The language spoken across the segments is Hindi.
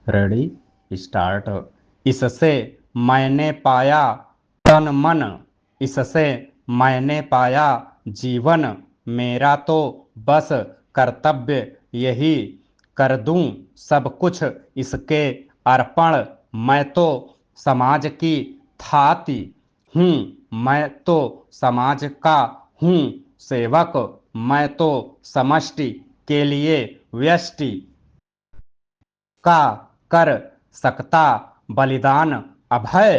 Ready start. इससे मैंने पाया तन मन, इससे मैंने पाया जीवन, मेरा तो बस कर्तव्य यही कर दूं सब कुछ इसके अर्पण। मैं तो समाज की थाती हूँ, मैं तो समाज का हूँ सेवक, मैं तो समष्टि के लिए व्यष्टि का कर सकता बलिदान अभय।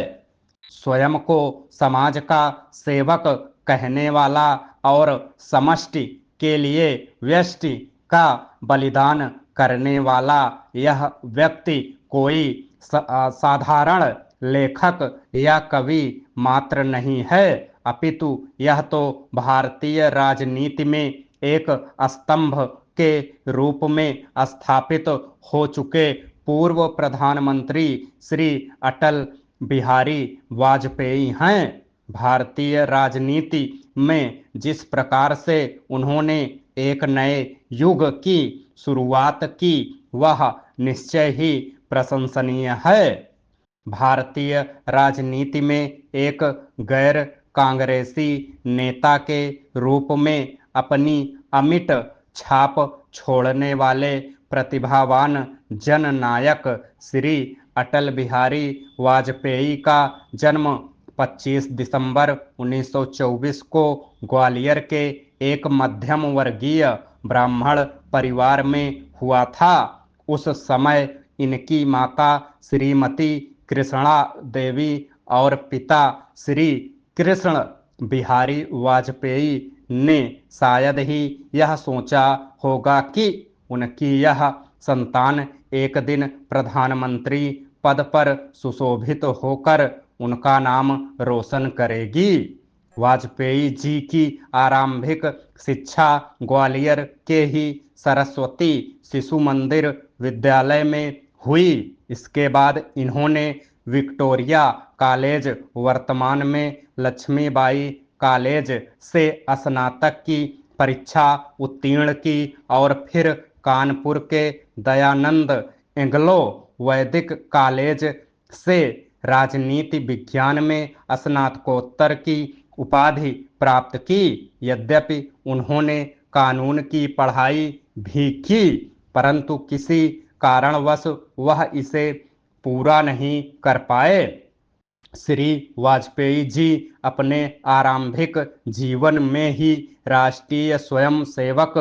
स्वयं को समाज का सेवक कहने वाला और समष्टि के लिए व्यष्टि का बलिदान करने वाला यह व्यक्ति कोई साधारण लेखक या कवि मात्र नहीं है, अपितु यह तो भारतीय राजनीति में एक स्तंभ के रूप में स्थापित हो चुके पूर्व प्रधानमंत्री श्री अटल बिहारी वाजपेयी हैं। भारतीय राजनीति में जिस प्रकार से उन्होंने एक नए युग की शुरुआत की वह निश्चय ही प्रशंसनीय है। भारतीय राजनीति में एक गैर कांग्रेसी नेता के रूप में अपनी अमिट छाप छोड़ने वाले प्रतिभावान जननायक श्री अटल बिहारी वाजपेयी का जन्म 25 दिसंबर 1924 को ग्वालियर के एक मध्यम वर्गीय ब्राह्मण परिवार में हुआ था। उस समय इनकी माता श्रीमती कृष्णा देवी और पिता श्री कृष्ण बिहारी वाजपेयी ने शायद ही यह सोचा होगा कि उनकी यह संतान एक दिन प्रधानमंत्री पद पर सुशोभित होकर उनका नाम रोशन करेगी। वाजपेयी जी की आरंभिक शिक्षा ग्वालियर के ही सरस्वती शिशु मंदिर विद्यालय में हुई। इसके बाद इन्होंने विक्टोरिया कॉलेज, वर्तमान में लक्ष्मीबाई कॉलेज से स्नातक की परीक्षा उत्तीर्ण की और फिर कानपुर के दयानंद एंग्लो वैदिक कॉलेज से राजनीति विज्ञान में स्नातकोत्तर की उपाधि प्राप्त की। यद्यपि उन्होंने कानून की पढ़ाई भी की, परंतु किसी कारणवश वह इसे पूरा नहीं कर पाए। श्री वाजपेयी जी अपने आरंभिक जीवन में ही राष्ट्रीय स्वयंसेवक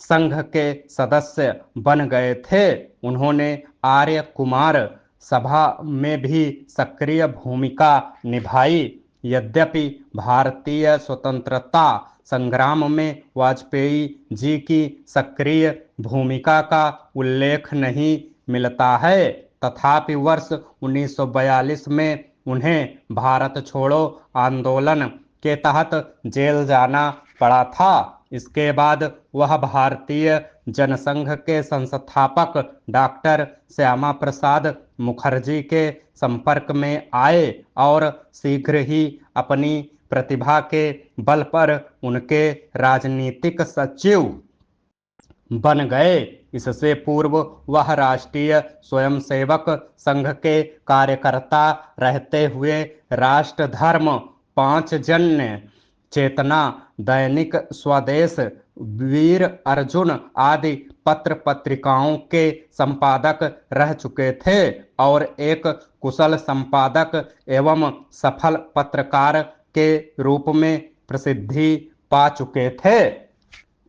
संघ के सदस्य बन गए थे। उन्होंने आर्य कुमार सभा में भी सक्रिय भूमिका निभाई। यद्यपि भारतीय स्वतंत्रता संग्राम में वाजपेयी जी की सक्रिय भूमिका का उल्लेख नहीं मिलता है, तथापि वर्ष 1942 में उन्हें भारत छोड़ो आंदोलन के तहत जेल जाना पड़ा था। इसके बाद वह भारतीय जनसंघ के संस्थापक डॉक्टर श्यामा प्रसाद मुखर्जी के संपर्क में आए और शीघ्र ही अपनी प्रतिभा के बल पर उनके राजनीतिक सचिव बन गए। इससे पूर्व वह राष्ट्रीय स्वयंसेवक संघ के कार्यकर्ता रहते हुए राष्ट्र धर्म, पांच जन्य चेतना, दैनिक स्वदेश, वीर अर्जुन आदि पत्र पत्रिकाओं के संपादक रह चुके थे और एक कुशल संपादक एवं सफल पत्रकार के रूप में प्रसिद्धि पा चुके थे।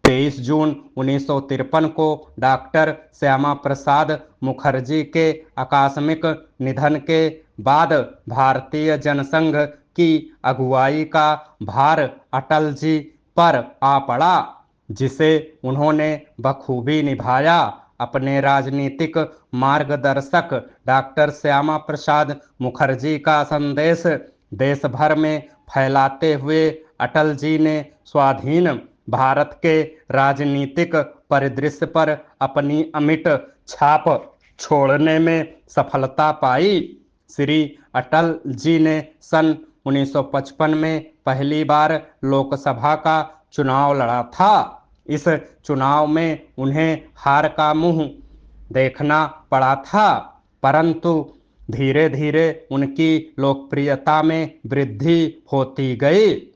23 जून 1953 को डॉक्टर श्यामा प्रसाद मुखर्जी के आकस्मिक निधन के बाद भारतीय जनसंघ की अगुवाई का भार अटल जी पर आ पड़ा, जिसे उन्होंने बखूबी निभाया। अपने राजनीतिक मार्गदर्शक डॉक्टर श्यामा प्रसाद मुखर्जी का संदेश देश भर में फैलाते हुए अटल जी ने स्वाधीन भारत के राजनीतिक परिदृश्य पर अपनी अमिट छाप छोड़ने में सफलता पाई। श्री अटल जी ने सन 1955 में पहली बार लोकसभा का चुनाव लड़ा था। इस चुनाव में उन्हें हार का मुंह देखना पड़ा था। परंतु धीरे धीरे उनकी लोकप्रियता में वृद्धि होती गई।